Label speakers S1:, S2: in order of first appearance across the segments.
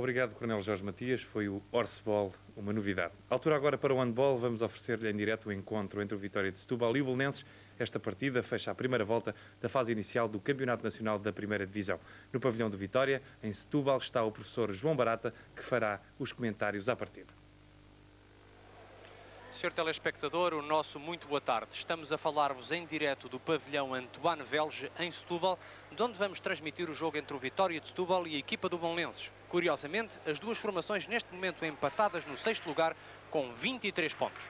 S1: Obrigado, Coronel Jorge Matias. Foi o Horseball, uma novidade. Altura agora para o handball. Vamos oferecer-lhe em direto o encontro entre o Vitória de Setúbal e o Belenenses. Esta partida fecha a primeira volta da fase inicial do Campeonato Nacional da Primeira Divisão. No pavilhão do Vitória, em Setúbal, está o professor João Barata, que fará os comentários à partida.
S2: Senhor telespectador, o nosso muito boa tarde. Estamos a falar-vos em direto do pavilhão Antoine Velge, em Setúbal, de onde vamos transmitir o jogo entre o Vitória de Setúbal e a equipa do Belenenses. Curiosamente, as duas formações neste momento empatadas no 6º lugar com 23 pontos.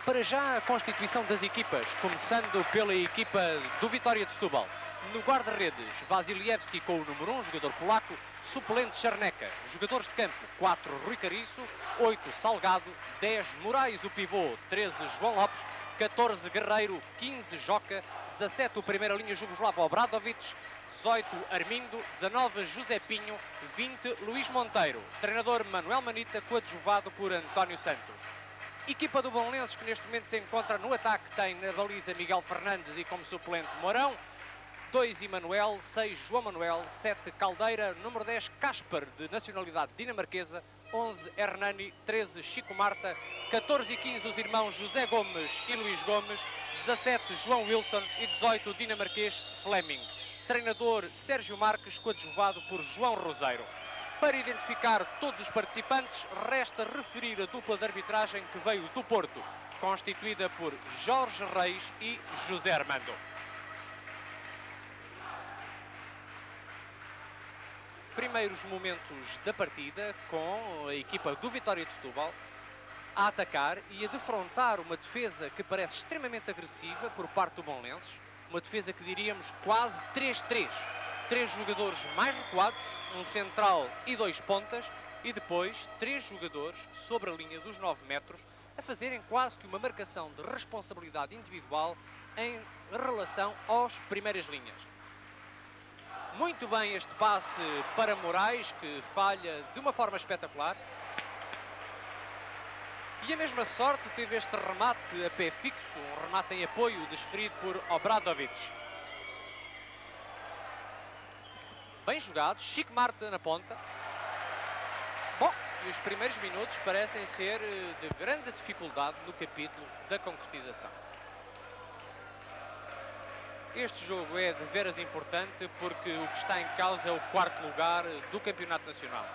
S2: Para já a constituição das equipas, começando pela equipa do Vitória de Setúbal. No guarda-redes, Wasiliewski com o número 1, jogador polaco, suplente Charneca. Jogadores de campo, 4 Rui Cariço, 8 Salgado, 10 Moraes o pivô, 13 João Lopes, 14 Guerreiro, 15 Joca, 17 o primeira linha Jugoslavo Obradovic, 18 Armindo, 19 José Pinho, 20 Luís Monteiro. Treinador Manuel Manita, coadjuvado por António Santos. Equipa do Belenenses que neste momento se encontra no ataque, tem na baliza Miguel Fernandes e como suplente Mourão. 2 Emanuel, 6 João Manuel, 7 Caldeira, número 10 Casper, de nacionalidade dinamarquesa, 11 Hernani, 13 Chico Marta, 14 e 15 os irmãos José Gomes e Luís Gomes, 17 João Wilson e 18 o dinamarquês Fleming. Treinador Sérgio Marques, coadjuvado por João Roseiro. Para identificar todos os participantes, resta referir a dupla de arbitragem que veio do Porto, constituída por Jorge Reis e José Armando. Primeiros momentos da partida com a equipa do Vitória de Setúbal a atacar e a defrontar uma defesa que parece extremamente agressiva por parte do Belenenses, uma defesa que diríamos quase 3-3. 3 jogadores mais recuados, um central e 2 pontas, e depois 3 jogadores sobre a linha dos 9 metros a fazerem quase que uma marcação de responsabilidade individual em relação às primeiras linhas. Muito bem este passe para Moraes, que falha de uma forma espetacular. E a mesma sorte teve este remate a pé fixo, um remate em apoio desferido por Obradovic. Bem jogado, Chico Marta na ponta. Bom, e os primeiros minutos parecem ser de grande dificuldade no capítulo da concretização. Este jogo é de veras importante porque o que está em causa é o 4º lugar do Campeonato Nacional.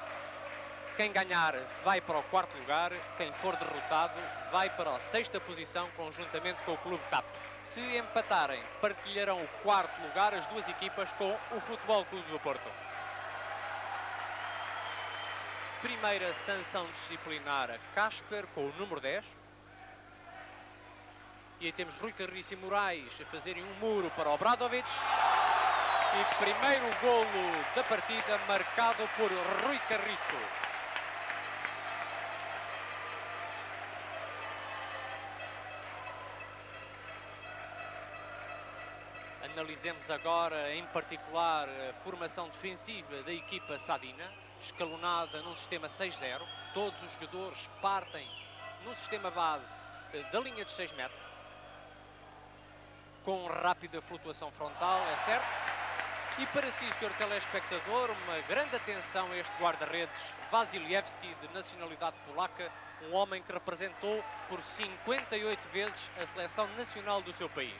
S2: Quem ganhar vai para o 4º lugar, quem for derrotado vai para a 6ª posição conjuntamente com o Clube TAP. Se empatarem, partilharão o 4º lugar as duas equipas com o Futebol Clube do Porto. Primeira sanção disciplinar a Casper com o número 10. E aí temos Rui Carriço e Moraes a fazerem um muro para Obradovic. E primeiro golo da partida marcado por Rui Carriço. Analisemos agora em particular a formação defensiva da equipa sadina, escalonada num sistema 6-0. Todos os jogadores partem num sistema base da linha de 6 metros. Com rápida flutuação frontal, é certo. E para si, senhor telespectador, uma grande atenção a este guarda-redes Wasiliewski, de nacionalidade polaca, um homem que representou por 58 vezes a seleção nacional do seu país.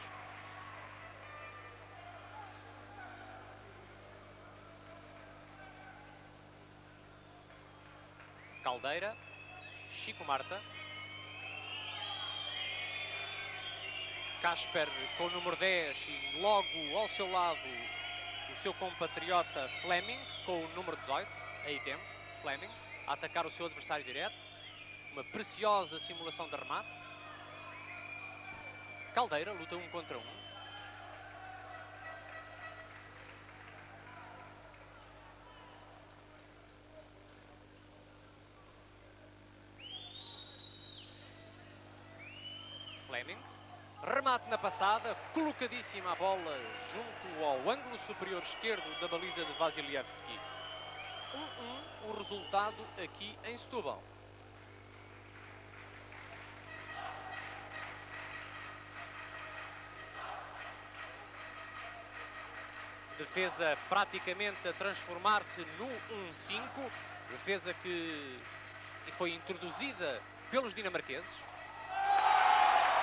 S2: Caldeira, Chico Marta. Casper com o número 10 e logo ao seu lado o seu compatriota Fleming com o número 18. Aí temos Fleming a atacar o seu adversário direto. Uma preciosa simulação de remate. Caldeira luta 1 contra 1. Fleming. Remate na passada, colocadíssima a bola junto ao ângulo superior esquerdo da baliza de Wasiliewski. 1-1 o resultado aqui em Setúbal. defesa praticamente a transformar-se no 1-5. Defesa que foi introduzida pelos dinamarqueses.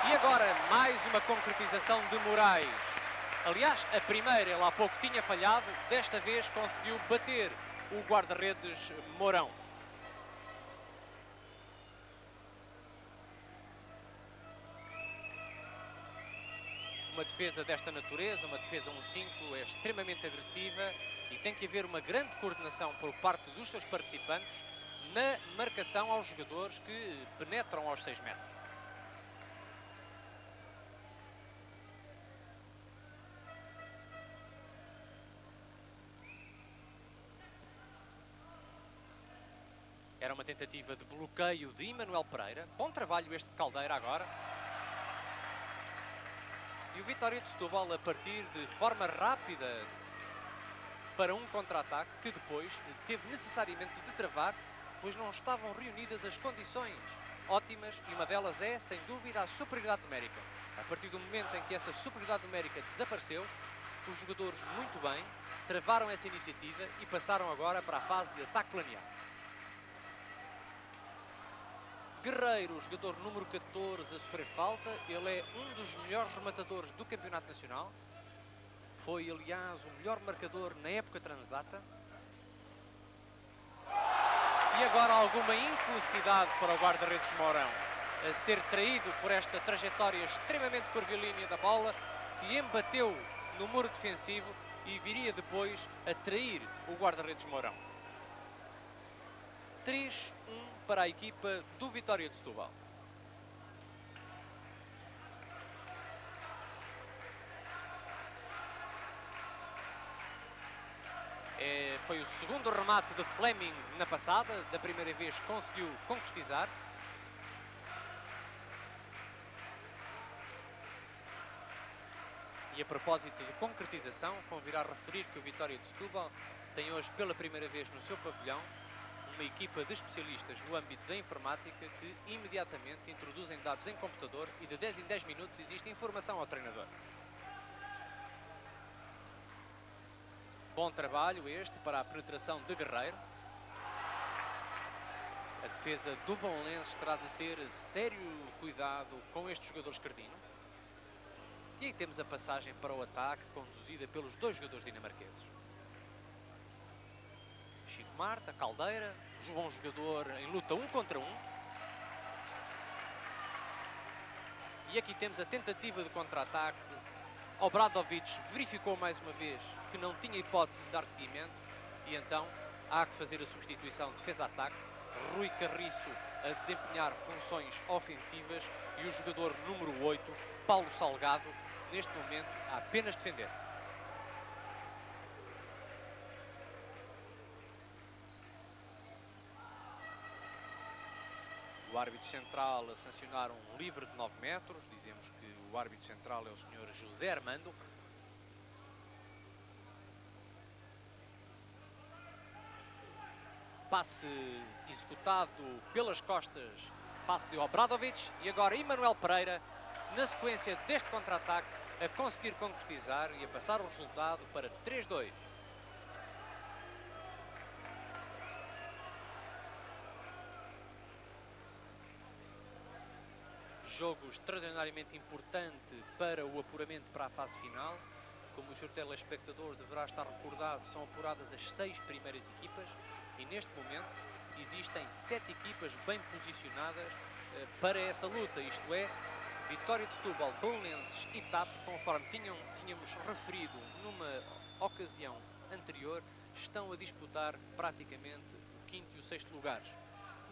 S2: E agora mais uma concretização de Moraes. Aliás, a primeira ele há pouco tinha falhado, desta vez conseguiu bater o guarda-redes Mourão. Uma defesa desta natureza, uma defesa 1-5, é extremamente agressiva e tem que haver uma grande coordenação por parte dos seus participantes na marcação aos jogadores que penetram aos 6 metros. Era uma tentativa de bloqueio de Emanuel Pereira. Bom trabalho este de Caldeira agora. E o Vitória de Setúbal a partir de forma rápida para um contra-ataque que depois teve necessariamente de travar, pois não estavam reunidas as condições ótimas e uma delas é, sem dúvida, a superioridade numérica. A partir do momento em que essa superioridade numérica desapareceu, os jogadores muito bem travaram essa iniciativa e passaram agora para a fase de ataque planear. Guerreiro, o jogador número 14 a sofrer falta, ele é um dos melhores rematadores do Campeonato Nacional. Foi, aliás, o melhor marcador na época transata. E agora alguma infelicidade para o guarda-redes Mourão, a ser traído por esta trajetória extremamente curvilínea da bola, que embateu no muro defensivo e viria depois a trair o guarda-redes Mourão. 3-1 para a equipa do Vitória de Setúbal. Foi o segundo remate de Fleming na passada, da primeira vez conseguiu concretizar. E a propósito de concretização, convirá a referir que o Vitória de Setúbal tem hoje pela primeira vez no seu pavilhão uma equipa de especialistas no âmbito da informática que imediatamente introduzem dados em computador e de 10 em 10 minutos existe informação ao treinador. Bom trabalho este para a penetração de Guerreiro. A defesa do Belenenses terá de ter sério cuidado com este jogador esquerdino. E aí temos a passagem para o ataque conduzida pelos dois jogadores dinamarqueses. Chico Marta, Caldeira, bom jogador em luta 1 contra 1. E aqui temos a tentativa de contra-ataque. Obradovic verificou mais uma vez que não tinha hipótese de dar seguimento e então há que fazer a substituição de defesa-ataque. Rui Carriço a desempenhar funções ofensivas e o jogador número 8, Paulo Salgado, neste momento a apenas defender. O árbitro central a sancionar um livre de 9 metros. Dizemos que o árbitro central é o Sr. José Armando. Passe executado pelas costas, passe de Obradovic. E agora Emanuel Pereira, na sequência deste contra-ataque, a conseguir concretizar e a passar o resultado para 3-2. Jogo extraordinariamente importante para o apuramento para a fase final. Como o Sr. telespectador deverá estar recordado, são apuradas as 6 primeiras equipas e neste momento existem 7 equipas bem posicionadas para essa luta, isto é, Vitória de Setúbal, Belenenses e TAP, conforme tínhamos referido numa ocasião anterior, estão a disputar praticamente o 5º e o 6º lugares.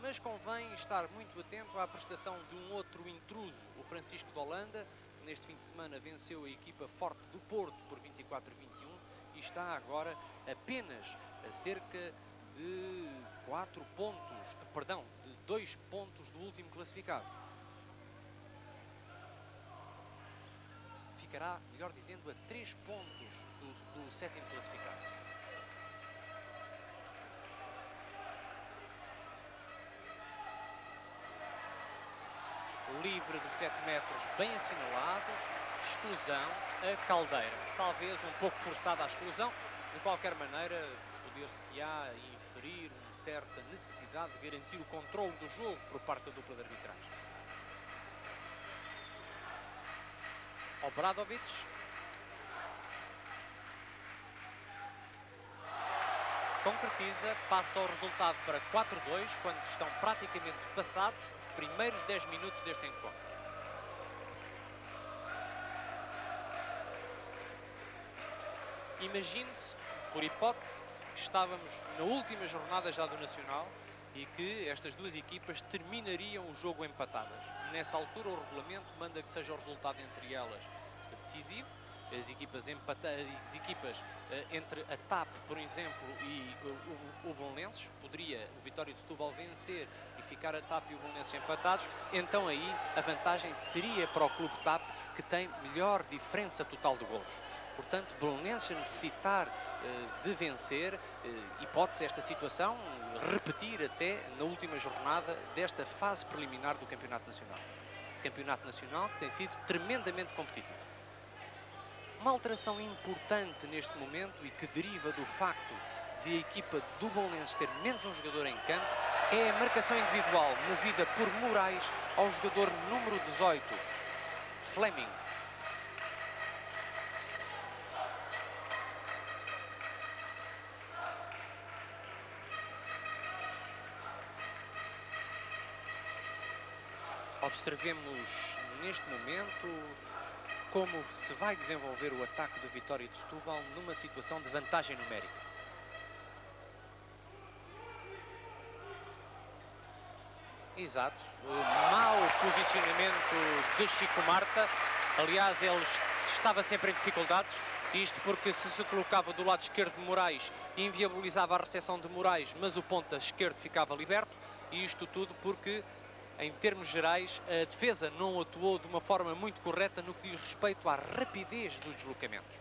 S2: Mas convém estar muito atento à prestação de um outro intruso, o Francisco de Holanda. Neste fim de semana venceu a equipa forte do Porto por 24-21 e está agora apenas a cerca de 2 pontos do último classificado. Ficará, melhor dizendo, a 3 pontos do 7º classificado. Livre de 7 metros, bem assinalado. Exclusão a Caldeira. Talvez um pouco forçada a exclusão. De qualquer maneira, poder-se-á inferir uma certa necessidade de garantir o controle do jogo por parte da dupla de arbitragem. Obradovic. Concretiza, passa o resultado para 4-2, quando estão praticamente passados os primeiros 10 minutos deste encontro. Imagine-se, por hipótese, que estávamos na última jornada já do Nacional e que estas duas equipas terminariam o jogo empatadas. Nessa altura, o regulamento manda que seja o resultado entre elas decisivo. As equipas entre a TAP, por exemplo, e o Belenenses, poderia o Vitória de Setúbal vencer e ficar a TAP e o Belenenses empatados, então aí a vantagem seria para o clube TAP, que tem melhor diferença total de golos. Portanto, Belenenses a necessitar de vencer, e pode-se esta situação repetir até na última jornada desta fase preliminar do Campeonato Nacional. Campeonato Nacional que tem sido tremendamente competitivo. Uma alteração importante neste momento e que deriva do facto de a equipa do Belenenses ter menos um jogador em campo é a marcação individual movida por Moraes ao jogador número 18, Fleming. Observemos neste momento como se vai desenvolver o ataque do Vitória de Setúbal numa situação de vantagem numérica. Exato. O mau posicionamento de Chico Marta. Aliás, ele estava sempre em dificuldades. Isto porque se colocava do lado esquerdo de Moraes, inviabilizava a recepção de Moraes, mas o ponta esquerdo ficava liberto. E isto tudo porque, em termos gerais, a defesa não atuou de uma forma muito correta no que diz respeito à rapidez dos deslocamentos.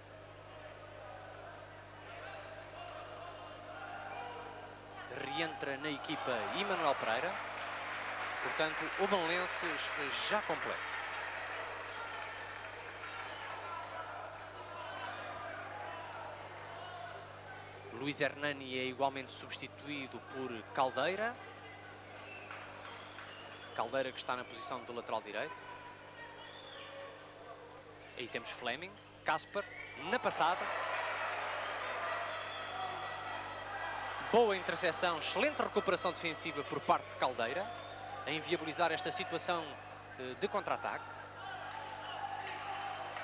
S2: Reentra na equipa Emanuel Pereira. Portanto, o Belenenses já completo. Luís Hernani é igualmente substituído por Caldeira. Caldeira que está na posição de lateral direito. Aí temos Fleming, Casper, na passada. Boa interseção, excelente recuperação defensiva por parte de Caldeira, a inviabilizar esta situação de contra-ataque.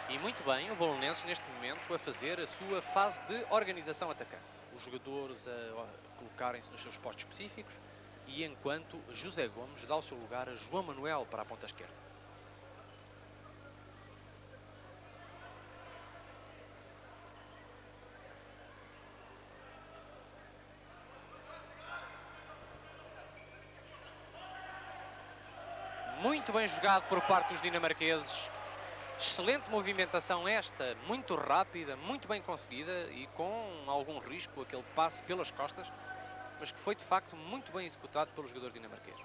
S2: E muito bem, o Belenenses neste momento a fazer a sua fase de organização atacante. Os jogadores a colocarem-se nos seus postos específicos. E enquanto José Gomes dá o seu lugar a João Manuel para a ponta esquerda. Muito bem jogado por parte dos dinamarqueses. Excelente movimentação esta, muito rápida, muito bem conseguida e com algum risco, aquele passe pelas costas, mas que foi de facto muito bem executado pelo jogador dinamarquês.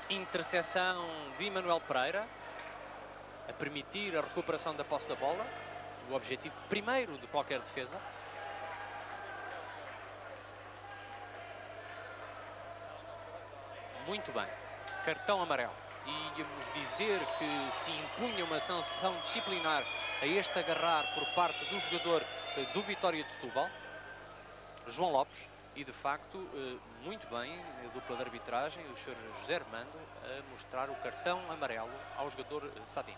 S2: Interseção de Emanuel Pereira, a permitir a recuperação da posse da bola, o objetivo primeiro de qualquer defesa. Muito bem, cartão amarelo. E íamos dizer que se impunha uma sanção disciplinar a este agarrar por parte do jogador do Vitória de Setúbal, João Lopes, e de facto, muito bem, a dupla de arbitragem, o Sr. José Armando, a mostrar o cartão amarelo ao jogador Sadim.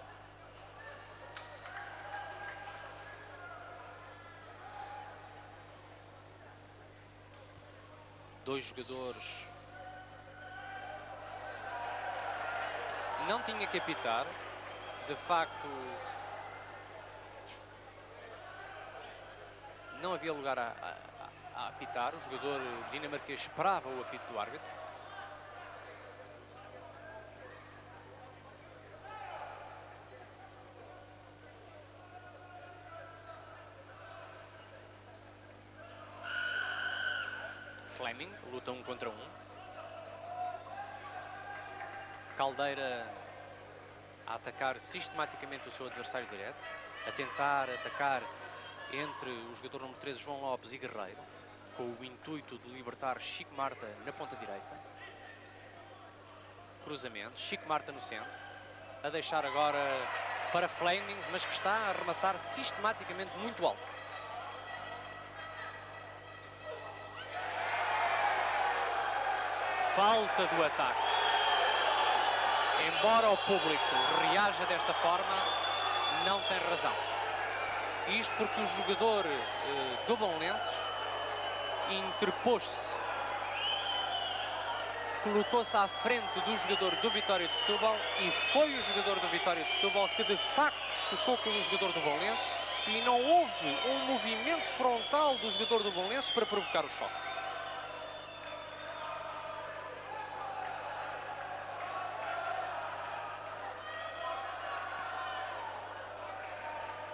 S2: Dois jogadores. Não tinha que apitar, de facto não havia lugar a apitar, o jogador dinamarquês esperava o apito do árbitro. Fleming luta 1 contra 1. Caldeira a atacar sistematicamente o seu adversário direto, a tentar atacar entre o jogador número 13, João Lopes, e Guerreiro, com o intuito de libertar Chico Marta na ponta direita. Cruzamento, Chico Marta no centro, a deixar agora para Fleming, mas que está a rematar sistematicamente muito alto. Falta do ataque. Embora o público reaja desta forma, não tem razão. Isto porque o jogador do Belenenses interpôs-se, colocou-se à frente do jogador do Vitória de Setúbal e foi o jogador do Vitória de Setúbal que de facto chocou com o jogador do Belenenses e não houve um movimento frontal do jogador do Belenenses para provocar o choque.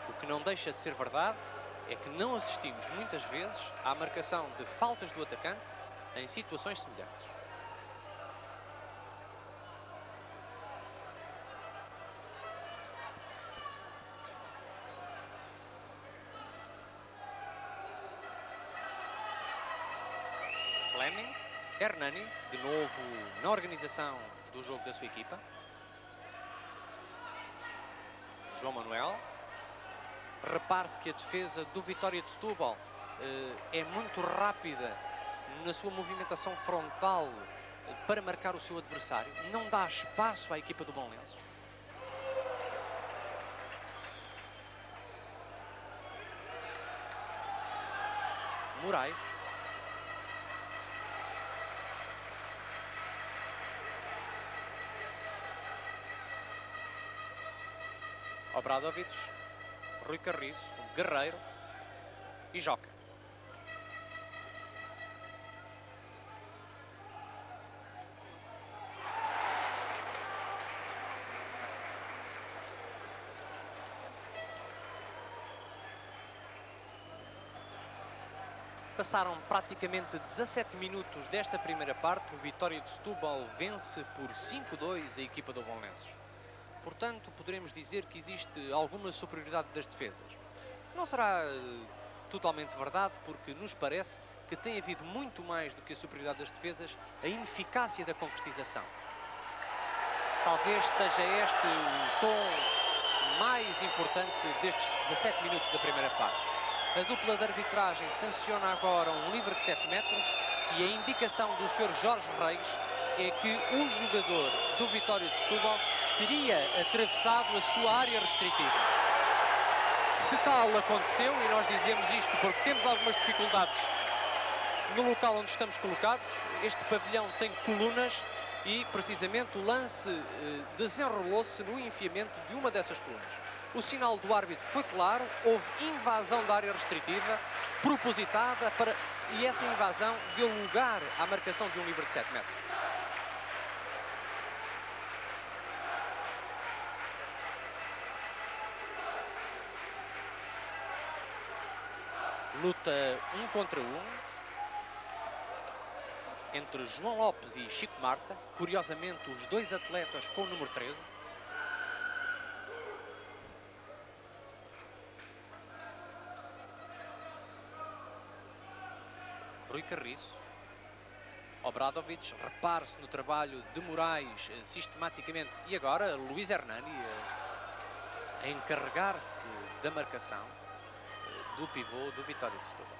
S2: O que não deixa de ser verdade é que não assistimos muitas vezes à marcação de faltas do atacante em situações semelhantes. Fleming, Hernani, de novo na organização do jogo da sua equipa. João Manuel. Repare-se que a defesa do Vitória de Setúbal é muito rápida na sua movimentação frontal para marcar o seu adversário. Não dá espaço à equipa do Belenenses. Moraes. Obradovic, Rui Carriço, Guerreiro e Joca. Passaram praticamente 17 minutos desta primeira parte. O Vitória de Setúbal vence por 5-2 a equipa do Belenenses. Portanto, poderemos dizer que existe alguma superioridade das defesas. Não será totalmente verdade, porque nos parece que tem havido muito mais do que a superioridade das defesas, a ineficácia da concretização. Talvez seja este o tom mais importante destes 17 minutos da primeira parte. A dupla de arbitragem sanciona agora um livre de 7 metros e a indicação do Sr. Jorge Reis é que o jogador do Vitória de Setúbal teria atravessado a sua área restritiva. Se tal aconteceu, e nós dizemos isto porque temos algumas dificuldades no local onde estamos colocados, este pavilhão tem colunas e precisamente o lance desenrolou-se no enfiamento de uma dessas colunas. O sinal do árbitro foi claro, houve invasão da área restritiva, propositada, e essa invasão deu lugar à marcação de um livre de 7 metros. Luta 1 contra 1 entre João Lopes e Chico Marta. Curiosamente, os dois atletas com o número 13. Rui Carriço. Obradovic. Repare-se no trabalho de Moraes sistematicamente. E agora Luís Hernani a encarregar-se da marcação do pivô do Vitória de Setúbal.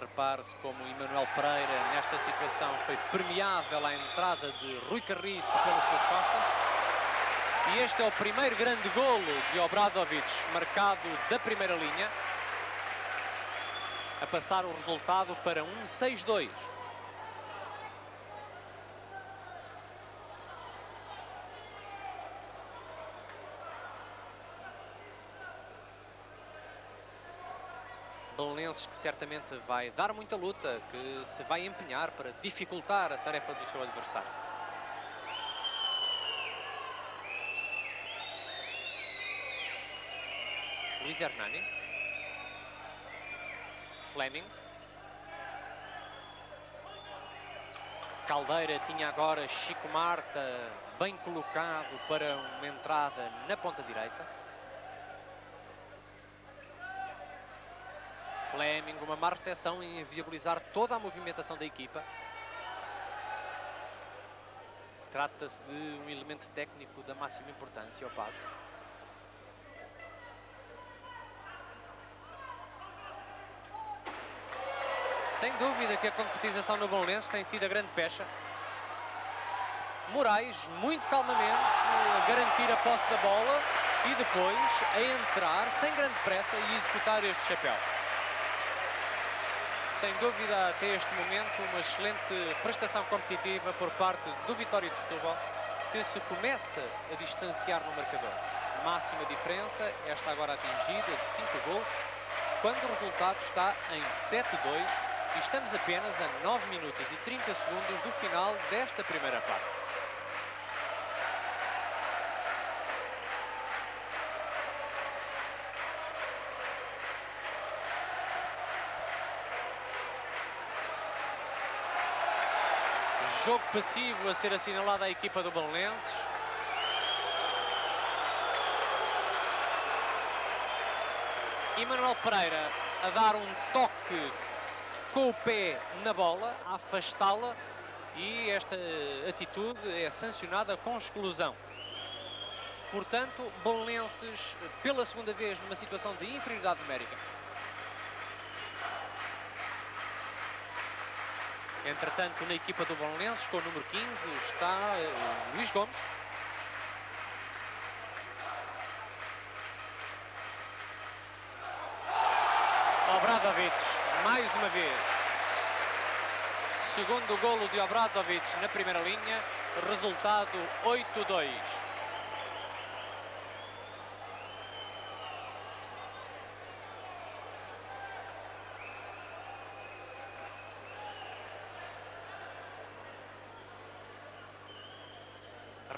S2: Repare-se como o Emanuel Pereira nesta situação foi permeável à entrada de Rui Carriço pelas suas costas. E este é o primeiro grande golo de Obradovic, marcado da primeira linha, a passar o resultado para um 6-2. Belenenses que certamente vai dar muita luta, que se vai empenhar para dificultar a tarefa do seu adversário. Luís Hernani. Fleming. Caldeira tinha agora Chico Marta bem colocado para uma entrada na ponta direita. Fleming, uma má recepção em viabilizar toda a movimentação da equipa. Trata-se de um elemento técnico da máxima importância ao passe. Sem dúvida que a concretização no Belenenses tem sido a grande pecha. Moraes, muito calmamente, a garantir a posse da bola e depois a entrar sem grande pressa e executar este chapéu. Sem dúvida, até este momento, uma excelente prestação competitiva por parte do Vitória de Setúbal, que se começa a distanciar no marcador. Máxima diferença, esta agora atingida de 5 golos, quando o resultado está em 7-2 e estamos apenas a 9 minutos e 30 segundos do final desta primeira parte. Jogo passivo a ser assinalado à equipa do Belenenses. E Manuel Pereira a dar um toque com o pé na bola, a afastá-la, e esta atitude é sancionada com exclusão. Portanto, Belenenses pela segunda vez numa situação de inferioridade numérica. Entretanto, na equipa do Belenenses, com o número 15, está Luís Gomes. Obradovic, mais uma vez. Segundo golo de Obradovic na primeira linha, resultado 8-2.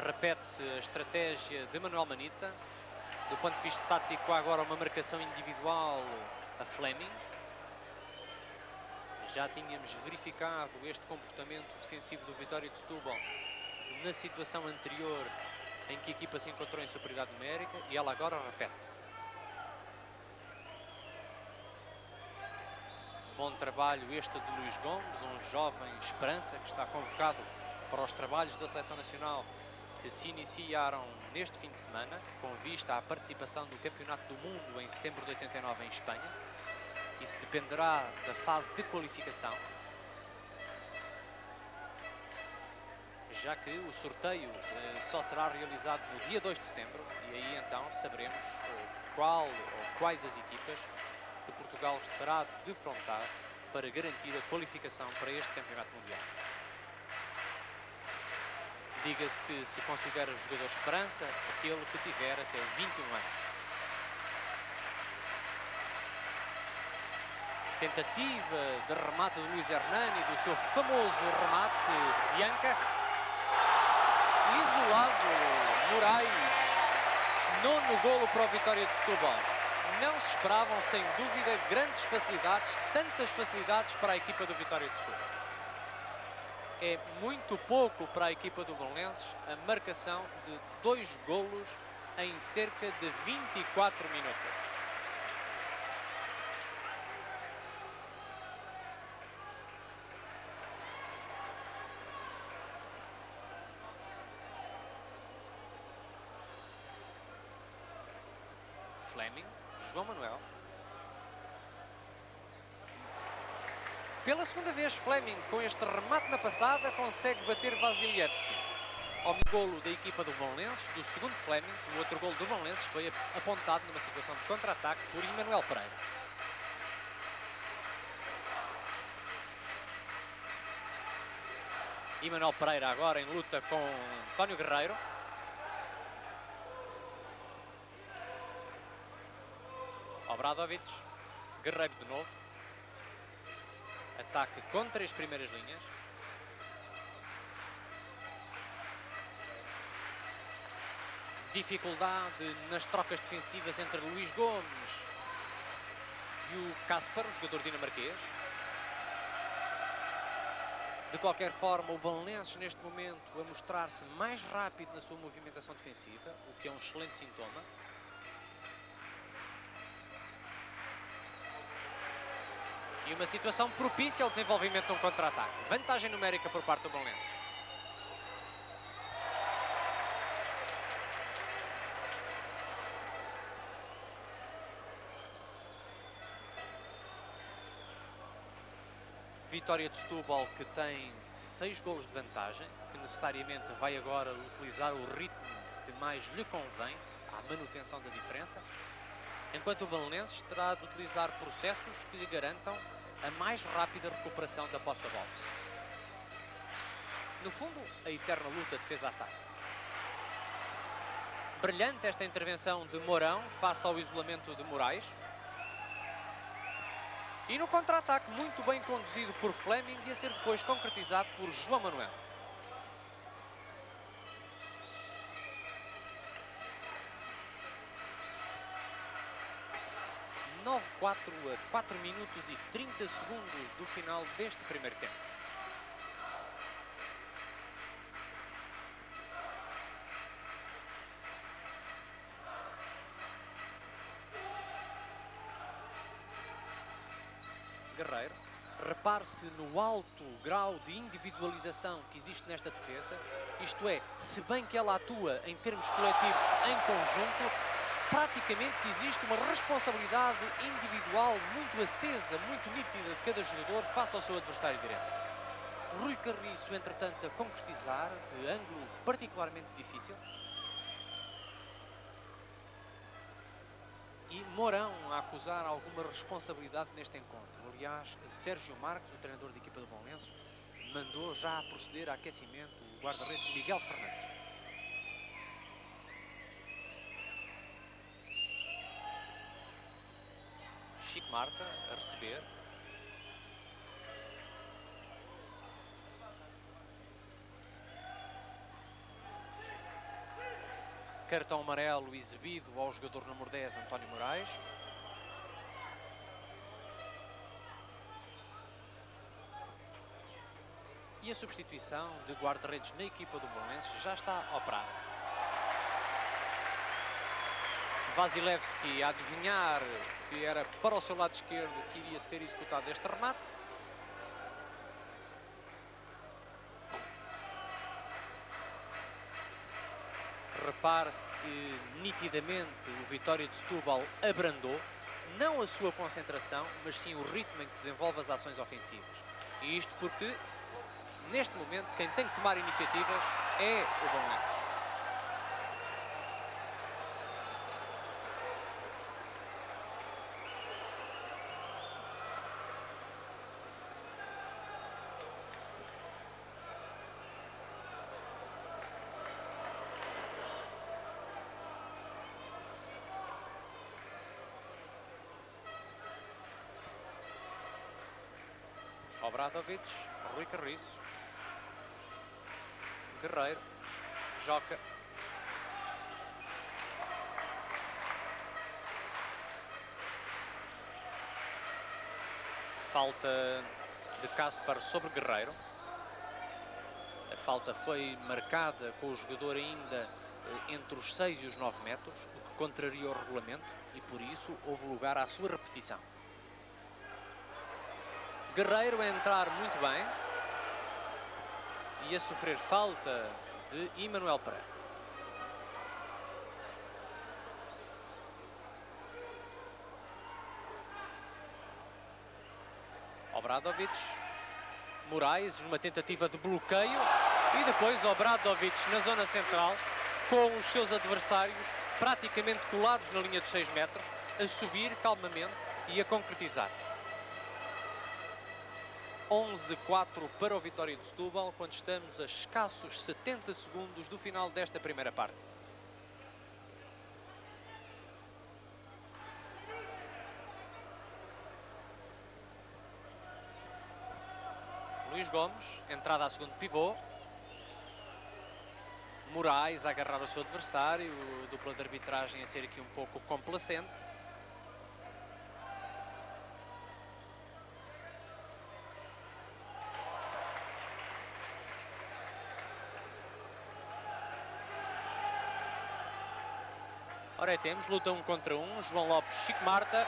S2: Repete-se a estratégia de Manuel Manita. Do ponto de vista tático, há agora uma marcação individual a Fleming. Já tínhamos verificado este comportamento defensivo do Vitória de Setúbal na situação anterior em que a equipa se encontrou em superioridade numérica e ela agora repete-se. Bom trabalho este de Luís Gomes, um jovem esperança que está convocado para os trabalhos da Seleção Nacional que se iniciaram neste fim de semana, com vista à participação do Campeonato do Mundo em setembro de 89 em Espanha. Isso dependerá da fase de qualificação, já que o sorteio só será realizado no dia 2 de setembro, e aí então saberemos qual ou quais as equipas que Portugal terá de defrontar para garantir a qualificação para este Campeonato Mundial. Diga-se que se considera jogador esperança aquele que tiver até 21 anos. Tentativa de remate de Luís Hernani, do seu famoso remate de Anca. Isolado Moraes, nono golo para o Vitória de Setúbal. Não se esperavam, sem dúvida, grandes facilidades, tantas facilidades para a equipa do Vitória de Setúbal. É muito pouco para a equipa do Belenenses a marcação de 2 golos em cerca de 24 minutos. Fleming, João Manuel. Pela segunda vez, Fleming, com este remate na passada, consegue bater Vasilievski. Ao golo da equipa do Belenenses, do segundo Fleming, o outro golo do Belenenses foi apontado numa situação de contra-ataque por Emanuel Pereira. Emanuel Pereira agora em luta com António Guerreiro. Obradovic, Guerreiro de novo. Ataque contra as primeiras linhas. Dificuldade nas trocas defensivas entre Luís Gomes e o Kaspar, o jogador dinamarquês. De qualquer forma, o Belenenses neste momento a mostrar-se mais rápido na sua movimentação defensiva, o que é um excelente sintoma. E uma situação propícia ao desenvolvimento de um contra-ataque. Vantagem numérica por parte do Belenenses. Vitória de Setúbal, que tem 6 golos de vantagem, que necessariamente vai agora utilizar o ritmo que mais lhe convém, à manutenção da diferença, enquanto o Belenenses terá de utilizar processos que lhe garantam a mais rápida recuperação da posse da bola. No fundo, a eterna luta defesa-ataque. Brilhante esta intervenção de Mourão face ao isolamento de Moraes. E no contra-ataque, muito bem conduzido por Fleming e a ser depois concretizado por João Manuel. (9-4) a 4 minutos e 30 segundos do final deste primeiro tempo. Guerreiro, repare-se no alto grau de individualização que existe nesta defesa, isto é, se bem que ela atua em termos coletivos em conjunto, praticamente existe uma responsabilidade individual muito acesa, muito nítida de cada jogador face ao seu adversário direto. Rui Carriço, entretanto, a concretizar de ângulo particularmente difícil. E Mourão a acusar alguma responsabilidade neste encontro. Aliás, Sérgio Marques, o treinador da equipa do Belenenses, mandou já proceder a aquecimento o guarda-redes Miguel Fernandes. Chico Marta a receber. Cartão amarelo exibido ao jogador número 10, António Moraes. E a substituição de guarda-redes na equipa do Belenenses já está operada. Vasilevski a adivinhar que era para o seu lado esquerdo que iria ser executado este remate. Repare-se que nitidamente o Vitória de Setúbal abrandou, não a sua concentração, mas sim o ritmo em que desenvolve as ações ofensivas. E isto porque, neste momento, quem tem que tomar iniciativas é o Belenenses. Obradovic, Rui Carriço, Guerreiro, Joca. Falta de Kaspar sobre Guerreiro. A falta foi marcada com o jogador ainda entre os 6 e os 9 metros, o que contraria o regulamento e por isso houve lugar à sua repetição. Guerreiro a entrar muito bem e a sofrer falta de Emanuel Pereira. Obradovic, Moraes numa tentativa de bloqueio e depois Obradovic na zona central com os seus adversários praticamente colados na linha dos 6 metros, a subir calmamente e a concretizar. 11-4 para o Vitória de Setúbal, quando estamos a escassos 70 segundos do final desta primeira parte. Luís Gomes, entrada a segundo pivô. Moraes a agarrar o seu adversário, o dupla de arbitragem a ser aqui um pouco complacente. Ora, aí temos, luta 1 contra 1, João Lopes, Chico Marta.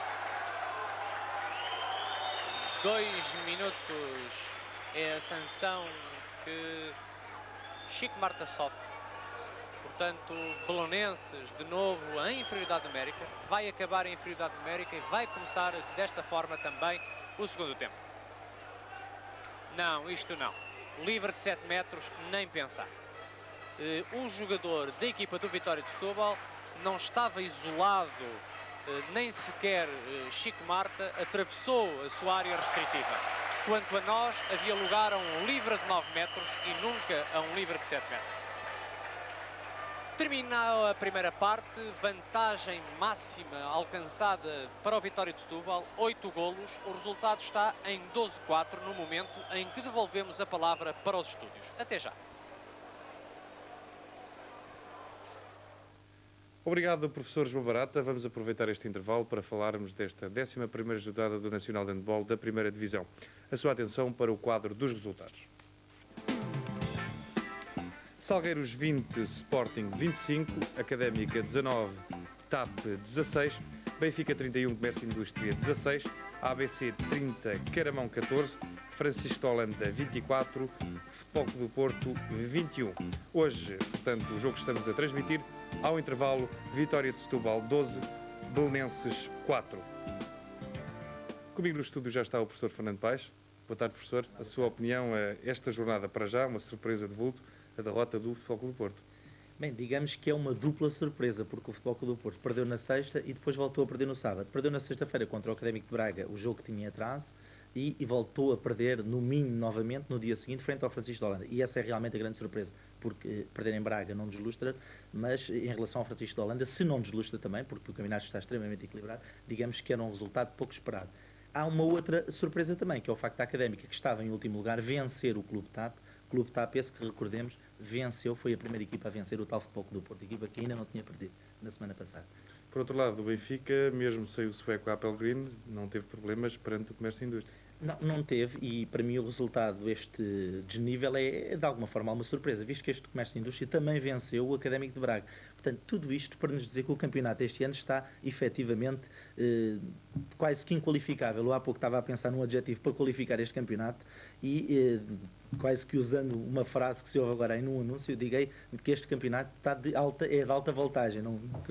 S2: 2 minutos é a sanção que Chico Marta sofre. Portanto, Belenenses, de novo, em inferioridade numérica. Vai acabar em inferioridade numérica e vai começar desta forma também o segundo tempo. Não, isto não. Livre de 7 metros, nem pensar. Um jogador da equipa do Vitória de Setúbal não estava isolado, nem sequer Chico Marta atravessou a sua área restritiva. Quanto a nós, havia lugar a um livre de 9 metros e nunca a um livre de 7 metros. Termina a primeira parte, vantagem máxima alcançada para o Vitória de Setúbal, 8 golos. O resultado está em 12-4 no momento em que devolvemos a palavra para os estúdios. Até já.
S1: Obrigado, professor João Barata. Vamos aproveitar este intervalo para falarmos desta 11ª jornada do Nacional de Handball da Primeira Divisão. A sua atenção para o quadro dos resultados. Salgueiros 20, Sporting 25, Académica 19, TAP 16, Benfica 31, Comércio e Indústria 16, ABC 30, Caramão 14, Francisco de Holanda 24, Futebol Clube do Porto 21. Hoje, portanto, o jogo que estamos a transmitir, ao intervalo, Vitória de Setúbal 12, Belenenses 4. Comigo no estúdio já está o professor Fernando Paes. Boa tarde, professor. A sua opinião a esta jornada para já, uma surpresa de vulto, a derrota do Futebol Clube do Porto?
S3: Bem, digamos que é uma dupla surpresa, porque o Futebol Clube do Porto perdeu na sexta e depois voltou a perder no sábado. Perdeu na sexta-feira contra o Académico de Braga, o jogo que tinha atraso, e voltou a perder no Minho novamente no dia seguinte, frente ao Francisco de Holanda. E essa é realmente a grande surpresa, porque perder em Braga não deslustra, mas em relação ao Francisco de Holanda, se não deslustra também, porque o campeonato está extremamente equilibrado, digamos que era um resultado pouco esperado. Há uma outra surpresa também, que é o facto da Académica, que estava em último lugar, vencer o Clube TAP. Clube TAP, esse que recordemos, venceu, foi a primeira equipa a vencer o tal Futebol Clube do Porto, equipa que ainda não tinha perdido na semana passada.
S1: Por outro lado, o Benfica, mesmo sem o sueco Apel Green, não teve problemas perante o Comércio e Indústria.
S3: Não teve, e para mim o resultado deste desnível é de alguma forma uma surpresa, visto que este Comércio e Indústria também venceu o Académico de Braga. Portanto, tudo isto para nos dizer que o campeonato este ano está efetivamente quase que inqualificável. Eu há pouco estava a pensar num adjetivo para qualificar este campeonato e quase que usando uma frase que se ouve agora aí num anúncio, digo que este campeonato está de alta voltagem.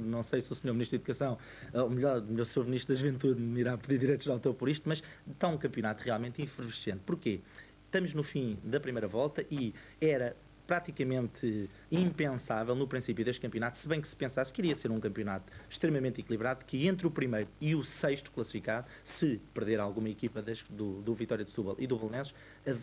S3: Não sei se o Sr. Ministro da Educação, ou melhor, o Sr. Ministro da Juventude me irá pedir direitos de autor por isto, mas está um campeonato realmente efervescente. Porquê? Estamos no fim da primeira volta e era praticamente impensável no princípio deste campeonato, se bem que se pensasse que iria ser um campeonato extremamente equilibrado, que entre o primeiro e o sexto classificado, se perder alguma equipa do Vitória de Setúbal e do Belenenses,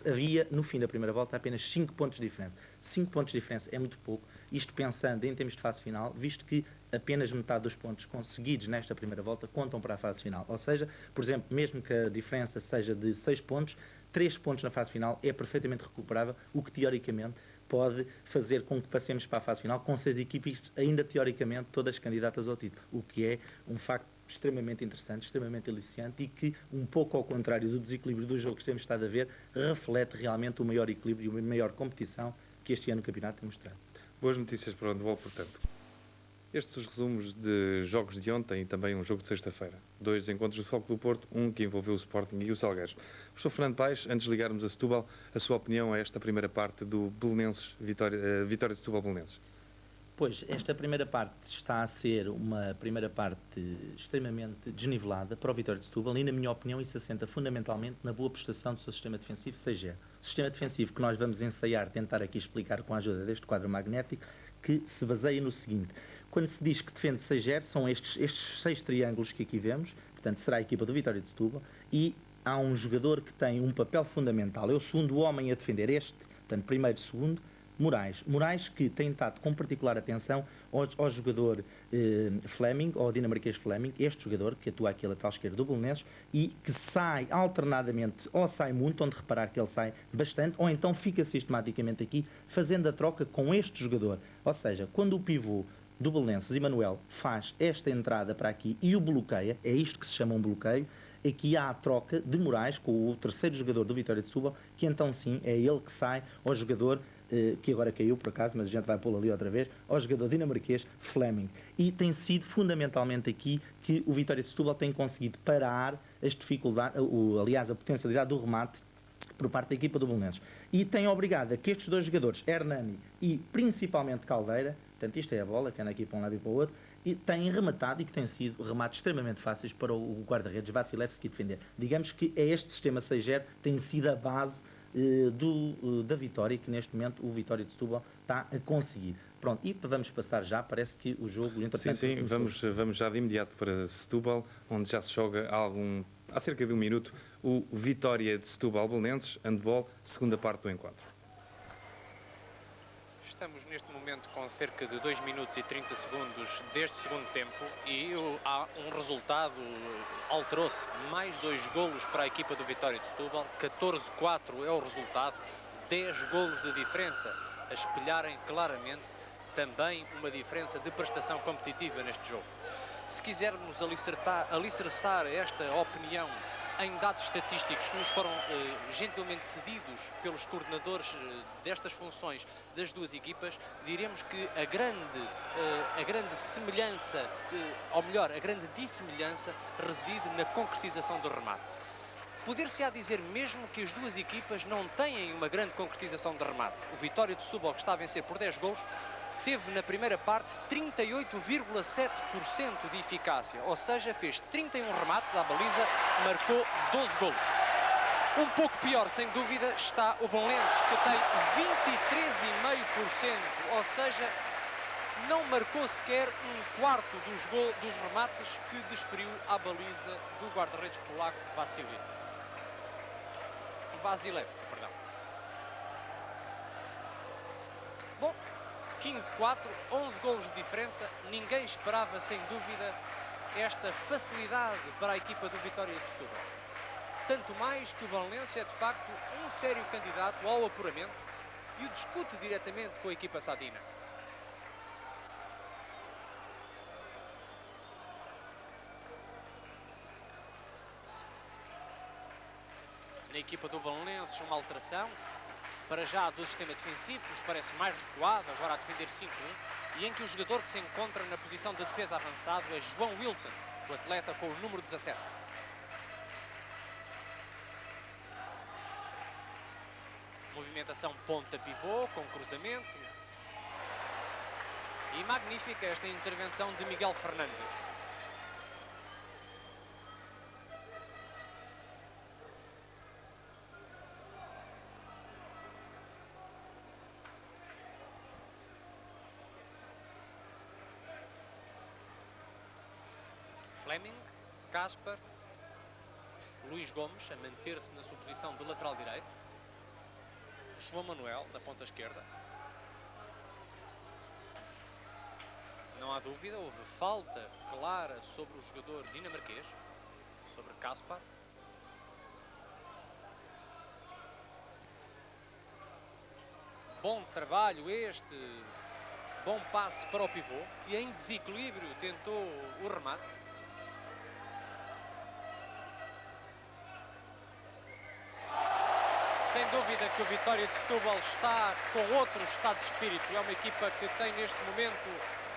S3: havia no fim da primeira volta apenas 5 pontos de diferença. 5 pontos de diferença é muito pouco, isto pensando em termos de fase final, visto que apenas metade dos pontos conseguidos nesta primeira volta contam para a fase final. Ou seja, por exemplo, mesmo que a diferença seja de 6 pontos, 3 pontos na fase final é perfeitamente recuperável, o que teoricamente pode fazer com que passemos para a fase final com 6 equipes ainda teoricamente todas candidatas ao título, o que é um facto extremamente interessante, extremamente aliciante e que, um pouco ao contrário do desequilíbrio do jogo que temos estado a ver, reflete realmente o maior equilíbrio e a maior competição que este ano o campeonato tem mostrado.
S1: Boas notícias para o handball, portanto. Estes os resumos de jogos de ontem e também um jogo de sexta-feira. 2 encontros do Futebol Clube do Porto, um que envolveu o Sporting e o Salgueiros. Professor Fernando Paes, antes de ligarmos a Setúbal, a sua opinião a esta primeira parte do Belenenses, Vitória de Setúbal Belenenses?
S3: Pois, esta primeira parte está a ser uma primeira parte extremamente desnivelada para o Vitória de Setúbal e, na minha opinião, isso assenta fundamentalmente na boa prestação do seu sistema defensivo, seja o sistema defensivo que nós vamos ensaiar, tentar aqui explicar com a ajuda deste quadro magnético, que se baseia no seguinte: quando se diz que defende 6-0, são estes 6 triângulos que aqui vemos, portanto será a equipa do Vitória de Setúbal, e há um jogador que tem um papel fundamental, é o segundo homem a defender portanto primeiro, segundo, Moraes que tem estado com particular atenção ao jogador Fleming, ao dinamarquês Fleming, este jogador que atua aqui a lateral esquerda do Belenenses e que sai alternadamente, ou sai muito, onde reparar que ele sai bastante, ou então fica sistematicamente aqui, fazendo a troca com este jogador. Ou seja, quando o pivô do Belenenses, Emanuel, faz esta entrada para aqui e o bloqueia, é isto que se chama um bloqueio, aqui há a troca de Moraes com o terceiro jogador do Vitória de Setúbal, que então sim é ele que sai ao jogador que agora caiu por acaso, mas a gente vai pô-lo ali outra vez, ao jogador dinamarquês Fleming. E tem sido fundamentalmente aqui que o Vitória de Setúbal tem conseguido parar as dificuldades, aliás, a potencialidade do remate por parte da equipa do Belenenses. E tem obrigado a que estes dois jogadores, Hernani e principalmente Caldeira, portanto isto é a bola, que anda aqui para um lado e para o outro, e têm rematado e que têm sido remates extremamente fáceis para o guarda-redes Vasilevski defender. Digamos que é este sistema 6-0 tem sido a base da vitória que neste momento o Vitória de Setúbal está a conseguir. Pronto, e vamos passar já, parece que o jogo...
S1: Sim, vamos já de imediato para Setúbal, onde já se joga há cerca de um minuto o Vitória de Setúbal Belenenses, handball, segunda parte do encontro.
S2: Estamos neste momento com cerca de 2 minutos e 30 segundos deste segundo tempo e há um resultado, alterou-se, mais 2 golos para a equipa do Vitória de Setúbal, 14-4 é o resultado, 10 golos de diferença, a espelharem claramente também uma diferença de prestação competitiva neste jogo. Se quisermos alicerçar esta opinião em dados estatísticos que nos foram gentilmente cedidos pelos coordenadores destas funções das duas equipas, diremos que a grande semelhança, ou melhor, a grande dissemelhança reside na concretização do remate. Poder-se-á dizer mesmo que as duas equipas não têm uma grande concretização de remate. O Vitória de Setúbal, que está a vencer por 10 golos, teve na primeira parte 38,7% de eficácia, ou seja, fez 31 remates à baliza, marcou 12 golos. Um pouco pior, sem dúvida, está o Belenenses, que tem 23,5%, ou seja, não marcou sequer um quarto dos remates que desferiu à baliza do guarda-redes polaco Vasilevski, perdão. Bom, 15-4, 11 golos de diferença, ninguém esperava, sem dúvida, esta facilidade para a equipa do Vitória de Setúbal. Tanto mais que o Belenenses é, de facto, um sério candidato ao apuramento e o discute diretamente com a equipa sadina. Na equipa do Belenenses, uma alteração. Para já do sistema defensivo, que nos parece mais recuado, agora a defender 5-1, e em que o jogador que se encontra na posição de defesa avançado é João Wilson, o atleta com o número 17. Movimentação ponta-pivô, com cruzamento. E magnífica esta intervenção de Miguel Fernandes. Fleming, Caspar, Luís Gomes a manter-se na sua posição de lateral direito, João Manuel na ponta esquerda. Não há dúvida, houve falta clara sobre o jogador dinamarquês, sobre Caspar. Bom trabalho este, bom passe para o pivô, que em desequilíbrio tentou o remate. Sem dúvida que o Vitória de Setúbal está com outro estado de espírito. É uma equipa que tem neste momento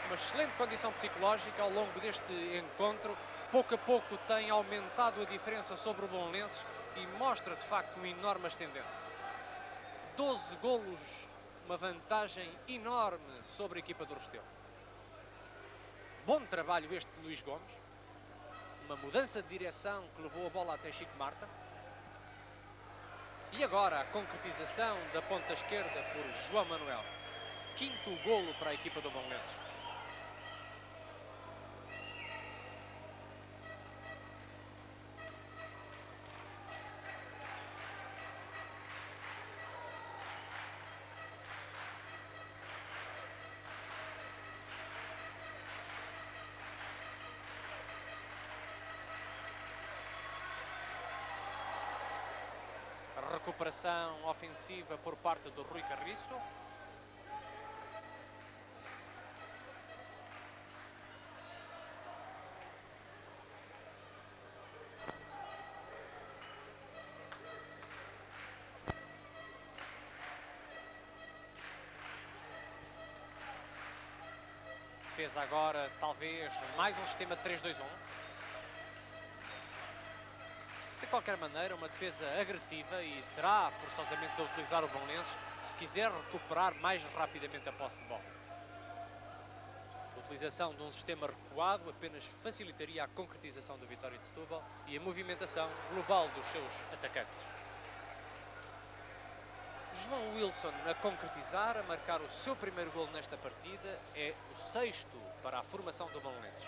S2: uma excelente condição psicológica ao longo deste encontro. Pouco a pouco tem aumentado a diferença sobre o Belenenses e mostra de facto um enorme ascendente. 12 golos, uma vantagem enorme sobre a equipa do Restelo. Bom trabalho este de Luís Gomes. Uma mudança de direção que levou a bola até Chico Marta. E agora a concretização da ponta esquerda por João Manuel. Quinto golo para a equipa do Belenenses. Recuperação ofensiva por parte do Rui Carriço. defesa agora, talvez, mais um sistema de 3-2-1. De qualquer maneira, uma defesa agressiva e terá forçosamente de utilizar o Belenenses se quiser recuperar mais rapidamente a posse de bola. A utilização de um sistema recuado apenas facilitaria a concretização da vitória de Setúbal e a movimentação global dos seus atacantes. João Wilson a concretizar, a marcar o seu primeiro golo nesta partida, é o 6º para a formação do Belenenses.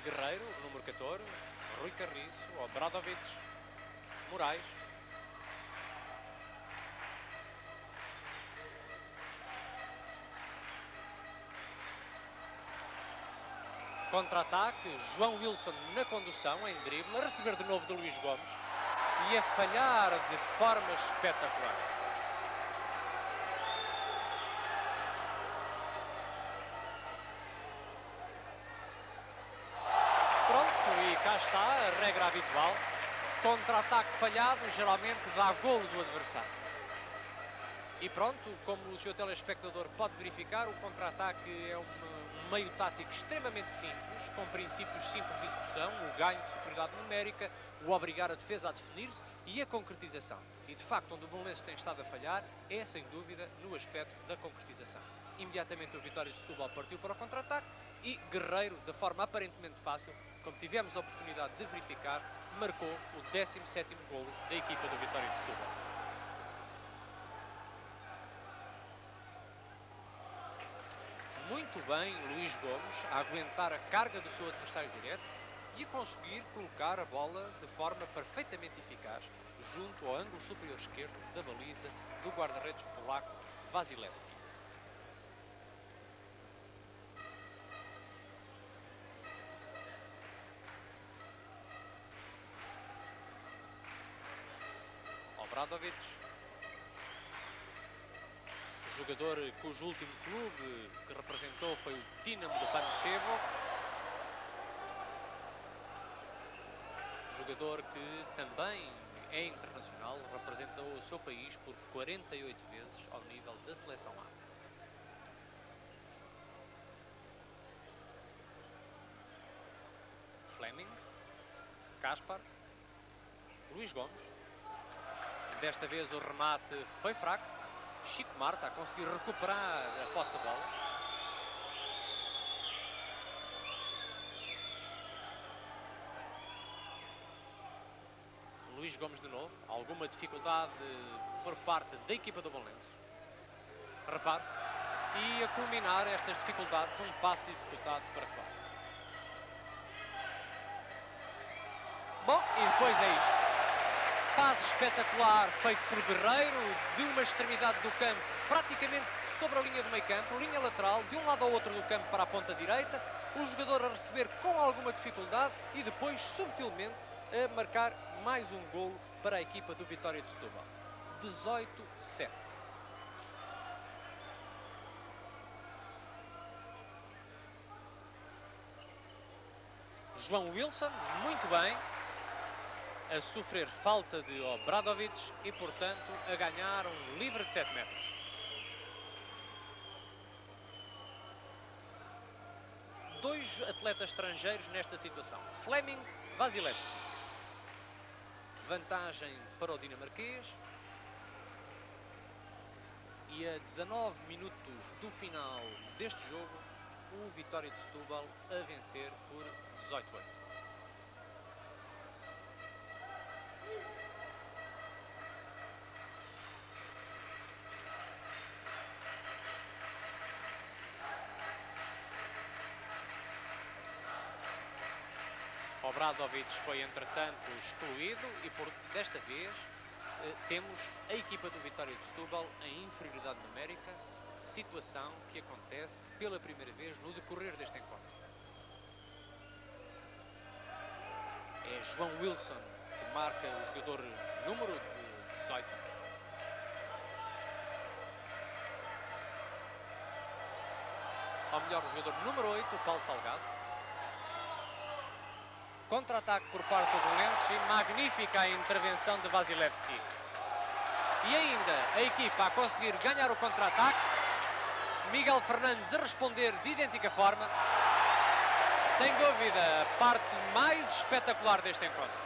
S2: Guerreiro, número 14, Rui Carriço, Obradovic, Moraes. Contra-ataque, João Wilson na condução, em drible, a receber de novo de Luís Gomes e a falhar de forma espetacular. Pronto, e cá está a regra habitual. Contra-ataque falhado geralmente dá golo do adversário. E pronto, como o seu telespectador pode verificar, o contra-ataque é um meio tático extremamente simples, com princípios simples de execução, o ganho de superioridade numérica, o obrigar a defesa a definir-se e a concretização. E de facto, onde o Belenenses tem estado a falhar é, sem dúvida, no aspecto da concretização. Imediatamente o Vitória de Setúbal partiu para o contra-ataque e Guerreiro, de forma aparentemente fácil, como tivemos a oportunidade de verificar, marcou o 17º golo da equipa do Vitória de Setúbal. Muito bem Luís Gomes a aguentar a carga do seu adversário direto e a conseguir colocar a bola de forma perfeitamente eficaz junto ao ângulo superior esquerdo da baliza do guarda-redes polaco Wasilewski. Obradovic, jogador cujo último clube que representou foi o Dinamo de Pančevo. Jogador que também é internacional, representou o seu país por 48 vezes ao nível da seleção A. Fleming, Kaspar, Luís Gomes. Desta vez o remate foi fraco. Chico Marta a conseguir recuperar a posse da bola. Luís Gomes de novo. Alguma dificuldade por parte da equipa do Belenenses. Repare-se. E a culminar estas dificuldades, um passe executado para fora. Bom, e depois é isto. Passe espetacular feito por Guerreiro, de uma extremidade do campo, praticamente sobre a linha do meio campo, linha lateral, de um lado ao outro do campo para a ponta direita, o jogador a receber com alguma dificuldade e depois, subtilmente, a marcar mais um golo para a equipa do Vitória de Setúbal. 18-7. João Wilson, muito bem, a sofrer falta de Obradovic e, portanto, a ganhar um livre de 7 metros. Dois atletas estrangeiros nesta situação. Fleming, Wasilewski. Vantagem para o dinamarquês. E a 19 minutos do final deste jogo, o Vitória de Setúbal a vencer por 18-8. Obradovic foi, entretanto, excluído e, desta vez, temos a equipa do Vitória de Setúbal em inferioridade numérica, situação que acontece pela primeira vez no decorrer deste encontro. É João Wilson que marca o jogador número 18. Ou melhor, o jogador número 8, o Paulo Salgado. contra-ataque por parte do Belenenses e magnífica a intervenção de Vasilevski. E ainda a equipa a conseguir ganhar o contra-ataque. Miguel Fernandes a responder de idêntica forma. Sem dúvida, a parte mais espetacular deste encontro.